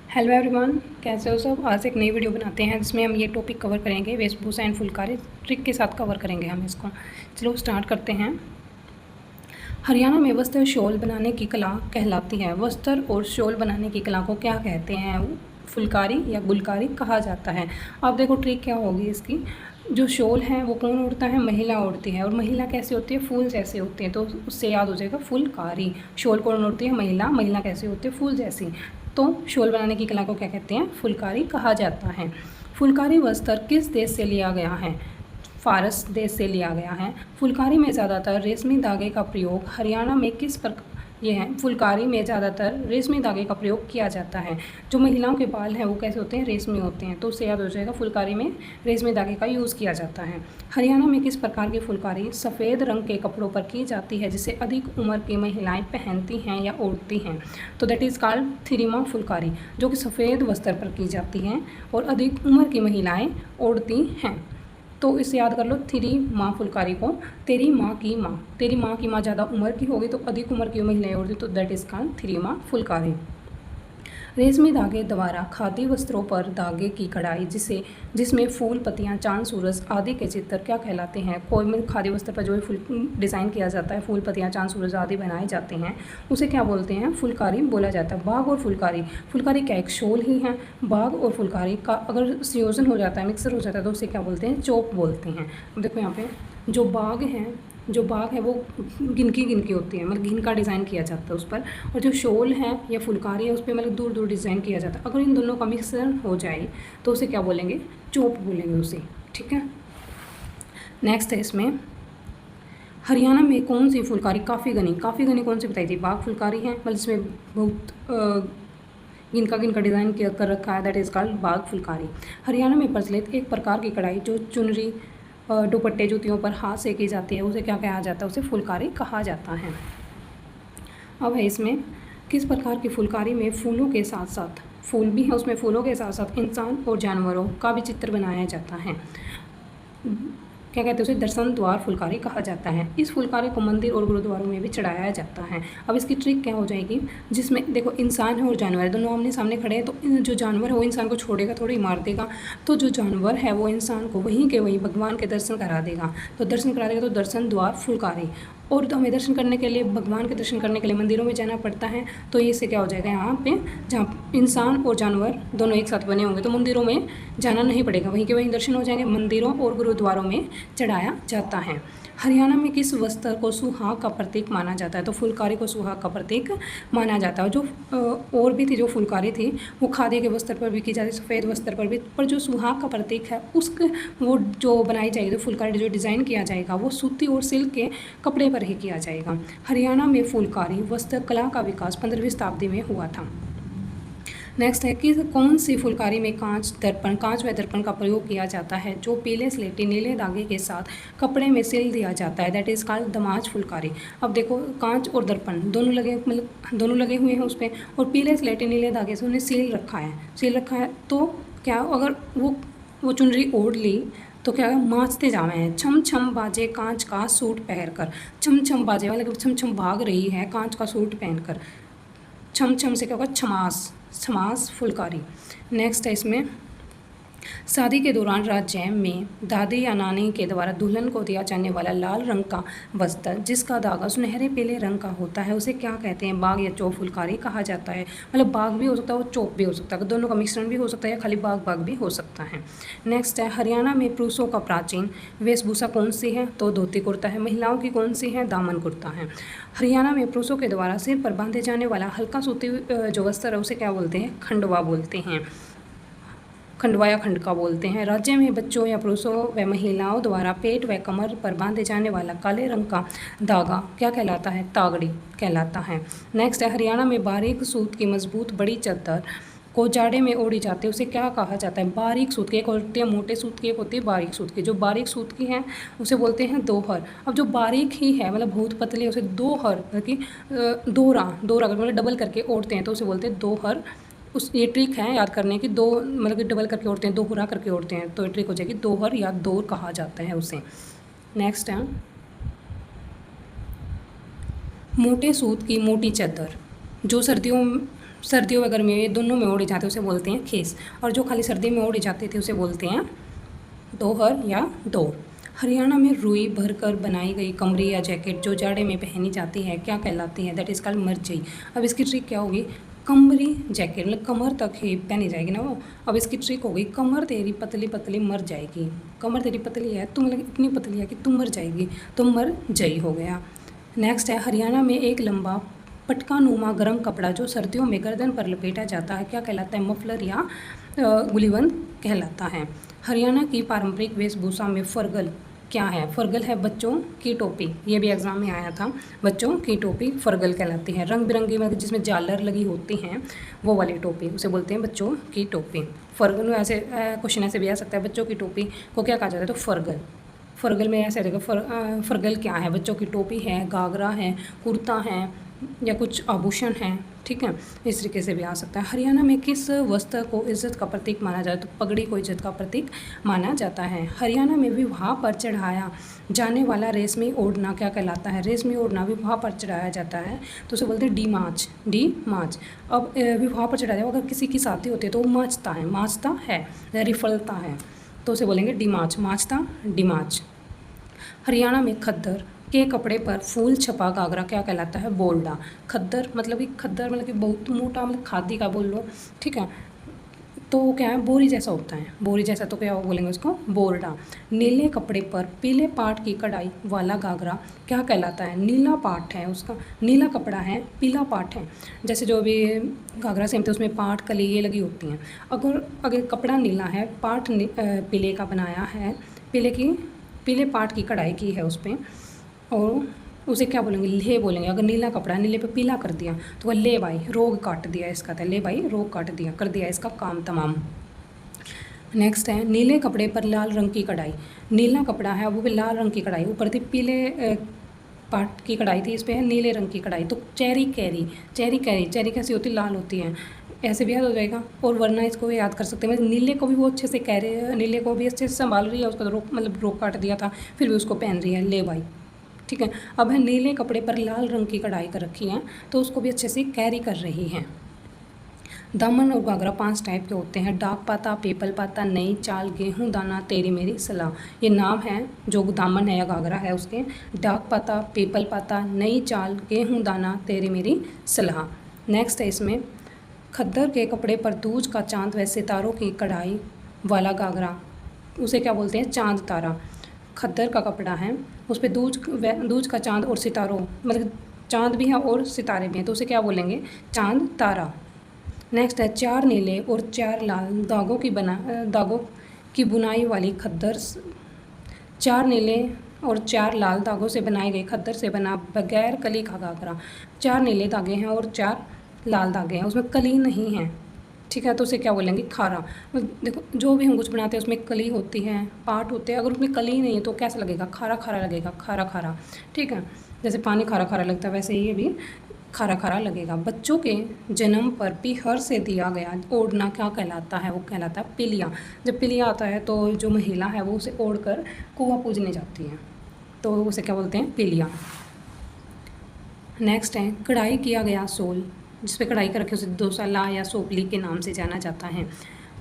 Hello everyone, कैसे हो सब। आज एक नई वीडियो बनाते हैं जिसमें हम ये टॉपिक कवर करेंगे, वेशभूषा एंड फुलकारी ट्रिक के साथ कवर करेंगे हम इसको। चलो स्टार्ट करते हैं। हरियाणा में वस्त्र शॉल बनाने की कला कहलाती है। वस्त्र और शॉल बनाने की कला को क्या कहते हैं? फुलकारी या गुलकारी कहा जाता है। अब देखो ट्रिक क्या होगी इसकी। जो शॉल है वो कौन ओढ़ता है? महिला ओढ़ती है। और महिला कैसे होती है? फूल जैसे होते हैं। तो उससे याद हो जाएगा फुलकारी। शॉल कौन ओढ़ती है? महिला। महिला कैसे होती है? फूल जैसी। तो शॉल बनाने की कला को क्या कहते हैं? फुलकारी कहा जाता है। फुलकारी वस्त्र किस देश से लिया गया है? फारस देश से लिया गया है। फुलकारी में ज़्यादातर रेशमी धागे का प्रयोग हरियाणा में किस प्रकार ये है? फुलकारी में ज़्यादातर रेशमी धागे का प्रयोग किया जाता है। जो महिलाओं के बाल हैं वो कैसे होते हैं? रेशमी होते हैं। तो उससे याद हो जाएगा फुलकारी में रेशमी धागे का यूज़ किया जाता है। हरियाणा में किस प्रकार की फुलकारी सफ़ेद रंग के कपड़ों पर की जाती है जिसे अधिक उम्र की महिलाएं पहनती हैं या ओढ़ती हैं? तो दैट इज़ कॉल्ड थिरिमा फुलकारी, जो कि सफ़ेद वस्त्र पर की जाती हैं और अधिक उम्र की महिलाएं ओढ़ती हैं। तो इसे याद कर लो, थ्री माँ फुलकारी को। तेरी माँ की माँ, तेरी माँ की माँ ज़्यादा उम्र की होगी तो अधिक उम्र की महिलाएं ओढ़ती, तो दैट इज़ कॉल्ड थ्री माँ फुलकारी। रेशमी धागे द्वारा खादी वस्त्रों पर धागे की कढ़ाई जिसमें फूल, पत्तियां, चांद, सूरज आदि के चित्र क्या कहलाते हैं? कोई में खादी वस्त्र पर जो फूल डिज़ाइन किया जाता है, फूल, पत्तियां, चांद, सूरज आदि बनाए जाते हैं, उसे क्या बोलते हैं? फुलकारी बोला जाता है। बाग और फुलकारी, फुलकारी क्या एक शॉल ही है? बाग और फुलकारी का अगर संयोजन हो जाता है, मिक्सर हो जाता है, तो उसे क्या बोलते हैं? चोप बोलते हैं। देखो यहाँ पे जो बाग है वो गिनकी होती है, मतलब गिन का डिज़ाइन किया जाता है उस पर। और जो शॉल है या फुलकारी है उस पर मतलब दूर दूर डिज़ाइन किया जाता है। अगर इन दोनों का मिक्सर हो जाए तो उसे क्या बोलेंगे? चोप बोलेंगे उसे। ठीक है। नेक्स्ट है इसमें, हरियाणा में कौन सी फुलकारी काफ़ी घनी कौन सी बताई थी? बाग फुलकारी है, मतलब इसमें बहुत गिनका डिज़ाइन किया कर रखा है, दैट इज़ कॉल्ड बाग फुलकारी। हरियाणा में प्रचलित एक प्रकार की कढ़ाई जो चुनरी, दुपट्टे, जूतियों पर हाथ से की जाती है, उसे क्या कहा जाता है? उसे फुलकारी कहा जाता है। अब है इसमें, किस प्रकार की फुलकारी में फूलों के साथ साथ फूल भी है, उसमें फूलों के साथ साथ इंसान और जानवरों का भी चित्र बनाया जाता है? क्या कहते हैं उसे? दर्शन द्वार फुलकारी कहा जाता है। इस फुलकारी को मंदिर और गुरुद्वारों में भी चढ़ाया जाता है। अब इसकी ट्रिक क्या हो जाएगी? जिसमें देखो इंसान है और जानवर है, दोनों आमने सामने खड़े हैं, तो जो जानवर है वो इंसान को छोड़ेगा थोड़ी, मार देगा। तो जो जानवर है वो इंसान को वहीं के वहीं भगवान के दर्शन करा देगा। तो दर्शन करा देगा, तो दर्शन द्वार फुलकारी। और तो हमें दर्शन करने के लिए, भगवान के दर्शन करने के लिए मंदिरों में जाना पड़ता है। तो इससे क्या हो जाएगा? यहाँ पे जहाँ इंसान और जानवर दोनों एक साथ बने होंगे तो मंदिरों में जाना नहीं पड़ेगा, वहीं के वहीं दर्शन हो जाएंगे। मंदिरों और गुरुद्वारों में चढ़ाया जाता है। हरियाणा में किस वस्त्र को सुहाग का प्रतीक माना जाता है? तो फुलकारी को सुहाग का प्रतीक माना जाता है। जो और भी थी, जो फुलकारी थी वो खादी के वस्त्र पर भी की जाती है, सफ़ेद वस्त्र पर भी। पर जो सुहाग का प्रतीक है उसके वो जो बनाई जाएगी, तो फुलकारी जो डिज़ाइन किया जाएगा वो सूती और सिल्क के कपड़े पर ही किया जाएगा। हरियाणा में फुलकारी वस्त्र कला का विकास 15वीं शताब्दी में हुआ था। नेक्स्ट है कि कौन सी फुलकारी में कांच व दर्पण का प्रयोग किया जाता है जो पीले स्लेटी नीले धागे के साथ कपड़े में सिल दिया जाता है? दैट इज़ कॉल्ड दमाज फुलकारी। अब देखो कांच और दर्पण दोनों लगे हुए हैं उस पर, और पीले स्लेटी नीले धागे से उन्हें सील रखा है। तो क्या अगर वो चुनरी ओढ़ ली तो क्या नाचते जावे हैं, छम छम बाजे कांच का सूट पहनकर। छम छम बाजे वाले छम छम भाग रही है कांच का सूट पहनकर। छम छम से क्या होगा? छमास फुलकारी। नेक्स्ट है इसमें, शादी के दौरान राज्य में दादी या नानी के द्वारा दुल्हन को दिया जाने वाला लाल रंग का वस्त्र जिसका धागा सुनहरे पीले रंग का होता है उसे क्या कहते हैं? बाग या चौप फुलकारी कहा जाता है। मतलब बाग भी हो सकता है और चौप भी हो सकता है, दोनों का मिश्रण भी हो सकता है, या खाली बाग भी हो सकता है। नेक्स्ट है, हरियाणा में पुरुषों का प्राचीन वेशभूषा कौन सी है? तो धोती कुर्ता है। महिलाओं की कौन सी है? दामन कुर्ता है। हरियाणा में पुरुषों के द्वारा सिर पर बांधे जाने वाला हल्का सूती जो वस्त्र है उसे क्या बोलते हैं? खंडवा बोलते हैं। खंडवा या खंडका बोलते हैं। राज्य में बच्चों या पुरुषों व महिलाओं द्वारा पेट व कमर पर बांधे जाने वाला काले रंग का धागा क्या कहलाता है? तागड़ी कहलाता है। नेक्स्ट है, हरियाणा में बारीक सूत की मजबूत बड़ी चादर को जाड़े में ओढ़ी जाती है उसे क्या कहा जाता है? बारीक सूत की। एक होती है मोटे सूत की, एक होती है बारीक सूत की। जो बारीक सूत की है उसे बोलते हैं दोहर। अब जो बारीक ही है मतलब बहुत पतली है उसे दोहर, कि दोहरा मतलब डबल करके ओढ़ते हैं तो उसे बोलते हैं दोहर। ये ट्रिक है याद करने की, दो मतलब कि डबल करके ओढ़ते हैं, दोहरा करके ओढ़ते हैं, तो ये ट्रिक हो जाएगी दोहर या दोर कहा जाता है उसे। नेक्स्ट है, मोटे सूत की मोटी चादर जो सर्दियों व गर्मियों ये दोनों में ओढ़े जाते हैं उसे बोलते हैं खेस, और जो खाली सर्दी में ओढ़े जाते थे उसे बोलते हैं दोहर या दौर। हरियाणा में रुई भरकर बनाई गई कमरी या जैकेट जो जाड़े में पहनी जाती है क्या कहलाती है? दैट इज़ कॉल्ड मरजई। अब इसकी ट्रिक क्या होगी? कमरी जैकेट मतलब कमर तक ही पहनी जाएगी ना वो। अब इसकी ट्रिक होगी कमर तेरी पतली पतली मर जाएगी। कमर तेरी पतली है तुम मतलब इतनी पतली है कि तुम मर जाएगी, तो मर जई हो गया। नेक्स्ट है हरियाणा में एक लंबा पटका नुमा गर्म कपड़ा जो सर्दियों में गर्दन पर लपेटा जाता है क्या कहलाता है? मफलर या गुलीबंद कहलाता है। हरियाणा की पारंपरिक वेशभूषा में फरगल क्या है? फरगल है बच्चों की टोपी, ये भी एग्जाम में आया था। बच्चों की टोपी फरगल कहलाती है। रंग बिरंगी में जिसमें झालर लगी होती हैं वो वाली टोपी उसे बोलते हैं बच्चों की टोपी। फरगल में ऐसे क्वेश्चन ऐसे भी आ सकता है बच्चों की टोपी को क्या कहा जाता है? तो फरगल। फरगल में ऐसे रहेगा फरगल क्या है? बच्चों की टोपी है, घाघरा है, कुर्ता है या कुछ आभूषण हैं, ठीक है, इस तरीके से भी आ सकता है। हरियाणा में किस वस्त्र को इज्जत का प्रतीक माना जाता है? तो पगड़ी को इज्जत का प्रतीक माना जाता है। हरियाणा में विवाह पर चढ़ाया जाने वाला रेशमी ओढ़ना क्या कहलाता है? रेशमी ओढ़ना विवाह पर चढ़ाया जाता है तो उसे बोलते हैं डी माच। डी माच। अब विवाह पर चढ़ाया जाए अगर किसी की शादी होती है तो वो माचता है, माचता है, रिफलता है, तो उसे बोलेंगे डिमाच, माचता डिमाच। हरियाणा में खद्दर के कपड़े पर फूल छपा घाघरा क्या कहलाता है? बोल्डा। खद्दर मतलब कि खद्दर मतलब कि बहुत मोटा मतलब खादी का बोल लो, ठीक है, तो वो क्या है? बोरी जैसा होता है, बोरी जैसा, तो क्या बोलेंगे उसको? बोर्डा। नीले कपड़े पर पीले पाट की कढ़ाई वाला घाघरा क्या कहलाता है? नीला पाट है उसका, नीला कपड़ा है, पीला पाट है। जैसे जो भी घाघरा सेमते उसमें पाट कली ये लगी होती हैं। अगर अगर कपड़ा नीला है, पाट पीले का बनाया है, पीले पाट की कढ़ाई की है उस पर, और उसे क्या बोलेंगे? ले बोलेंगे। अगर नीला कपड़ा है नीले पे पीला कर दिया तो वह ले भाई रोग काट दिया इसका, था ले भाई रोग काट दिया, कर दिया इसका काम तमाम। नेक्स्ट है नीले कपड़े पर लाल रंग की कढ़ाई। नीला कपड़ा है वो भी लाल रंग की कढ़ाई, ऊपर थी पीले पाट की कढ़ाई थी, इस पर है नीले रंग की कढ़ाई। तो cherry carry, cherry carry, cherry कैसी होती? लाल होती है, ऐसे भी याद हो जाएगा। और वरना इसको याद कर सकते हैं नीले को भी वो अच्छे से कह रहे, नीले को भी अच्छे से संभाल रही है, उसका रोग मतलब रोग काट दिया था फिर भी उसको पहन रही है, ले भाई, ठीक है। अब है नीले कपड़े पर लाल रंग की कढ़ाई कर रखी है तो उसको भी अच्छे से कैरी कर रही है। दामन और घाघरा 5 टाइप के होते हैं। डाक पाता, पीपल पाता, नई चाल, गेहूं दाना, तेरी मेरी सलाह। ये नाम है जो दामन है या घाघरा है उसके। डाक पाता, पीपल पाता, नई चाल, गेहूं दाना, तेरी मेरी सलाह। नेक्स्ट है इसमें खद्दर के कपड़े पर दूज का चांद व सितारों की कढ़ाई वाला घाघरा उसे क्या बोलते हैं? चांद तारा। खद्दर का कपड़ा है उस पर दूज का चांद और सितारों मतलब चांद भी है और सितारे भी हैं तो उसे क्या बोलेंगे? चांद तारा। नेक्स्ट है 4 नीले और 4 लाल दागों की बुनाई वाली खद्दर। 4 नीले और 4 लाल दागों से बनाई गई खद्दर से बना बगैर कली का घाघरा। 4 नीले धागे हैं और 4 लाल धागे हैं, उसमें कली नहीं है, ठीक है, तो उसे क्या बोलेंगे? खारा। देखो जो भी हम कुछ बनाते हैं उसमें कली होती है, पार्ट होते हैं, अगर उसमें कली नहीं है तो कैसा लगेगा? खारा खारा लगेगा, खारा खारा, ठीक है। जैसे पानी खारा खारा लगता है वैसे ही ये भी खारा खारा लगेगा। बच्चों के जन्म पर पीहर से दिया गया ओढ़ना क्या कहलाता है? वो कहलाता है पिलिया। जब पिलिया आता है तो जो महिला है वो उसे ओढ़ कर कुआं पूजने जाती है तो उसे क्या बोलते हैं? पिलिया। नेक्स्ट है कढ़ाई किया गया सोल, जिस पे कढ़ाई कर रखे उसे दोसाला या सोपली के नाम से जाना जाता है।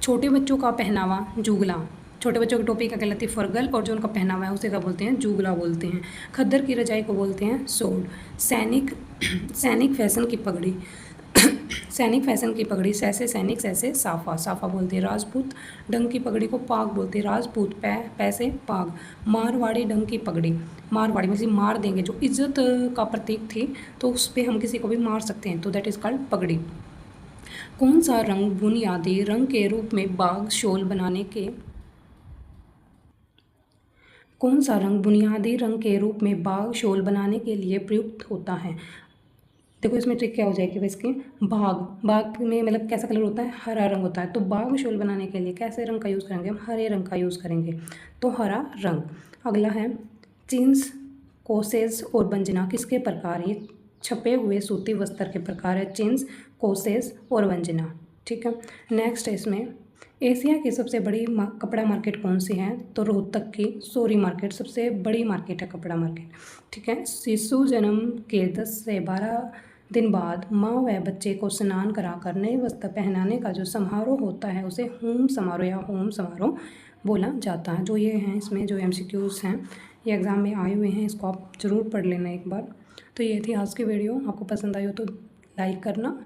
छोटे बच्चों का पहनावा जुगला, छोटे बच्चों की टोपी का कहलाती है फरगल, और जो उनका पहनावा है उसे क्या बोलते हैं? जुगला बोलते हैं। खद्दर की रजाई को बोलते हैं सोड। सैनिक फैशन की पगड़ी सैनिक फैशन की पगड़ी सैसे सैनिक, सैसे साफा, साफा बोलते हैं। राजपूत डंग की पगड़ी को पाग बोलते हैं। राजपूत पैसे पाग। मारवाड़ी डंग की पगड़ी, मारवाड़ी में से मार देंगे, जो इज्जत का प्रतीक थी तो उस पर हम किसी को भी मार सकते हैं तो दैट इज़ कॉल्ड पगड़ी। कौन सा रंग बुनियादी रंग के रूप में बाग शॉल बनाने के कौन सा रंग बुनियादी रंग के रूप में बाग शॉल बनाने के लिए प्रयुक्त होता है? देखो इसमें ट्रिक क्या हो जाएगी भाई इसकी? बाग में मतलब कैसा कलर होता है? हरा रंग होता है, तो बाग शॉल बनाने के लिए कैसे रंग का यूज़ करेंगे? हम हरे रंग का यूज़ करेंगे, तो हरा रंग। अगला है चिन्स, कोसेज और वंजना किसके प्रकार? ये छपे हुए सूती वस्त्र के प्रकार है, चिन्स, कोसेज और वंजना, ठीक है। नेक्स्ट है इसमें एशिया की सबसे बड़ी कपड़ा मार्केट कौन सी है? तो रोहतक की सोरी मार्केट सबसे बड़ी मार्केट है, कपड़ा मार्केट, ठीक है। शिशु जन्म के 10 से 12 दिन बाद माँ व बच्चे को स्नान कराकर नए वस्त्र पहनाने का जो समारोह होता है उसे होम समारोह या होम समारोह बोला जाता है। जो ये हैं इसमें जो MCQs हैं ये एग्ज़ाम में आए हुए हैं, इसको आप ज़रूर पढ़ लेना एक बार। तो ये थी आज की वीडियो, आपको पसंद आई हो तो लाइक करना।